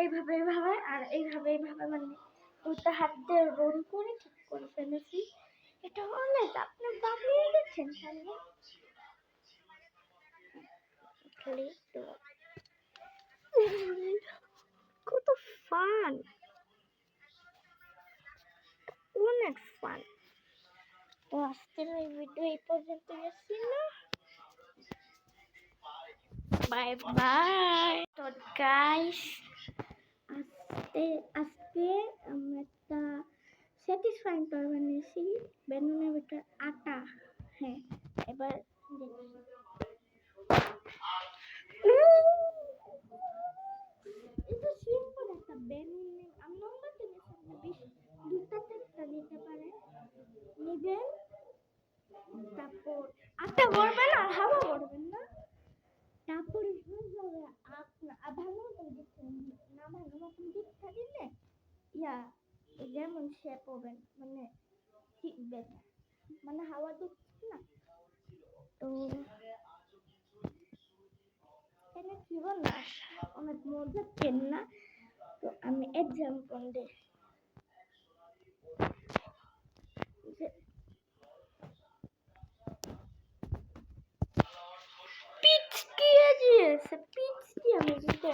এইভাবে এইভাবে আর এইভাবে এইভাবে মানে দুটো হাত দিয়ে রোল করে ঠিক করে ফেলেছি। এটা অনেক আপনি বানিয়ে গেছেন খালি কত ফান, অনেক ফান। তো আজকের এই ভিডিও এই পর্যন্ত ছিল। Bye bye. তো গাইস আজকে আমরা একটা স্যাটিসফাইং টয় বানিয়েছি বেলুনের ভিতর আটা। হ্যাঁ এবার এটা সিম্পল একটা বেলুন আমি লম্বা জিনিস দুটাতে একটা দিতে পারে নেবেন, তারপর আটা ভরবেন আর হাওয়া ভরবেন না, তারপরে হয়ে যাবে আপনার ভালো নামানো মতন দিকটা দিলে ইয়া যেমন শেপ হবেন মানে ঠিকবে মানে হাওয়া দিচ্ছে না। তো এটা কি বলবো অনেক মজার পেন না। তো আমি এক্সাম্পল দিই পিচ দিয়ে দিয়েছে, পিচ দিয়ে আমি দিতে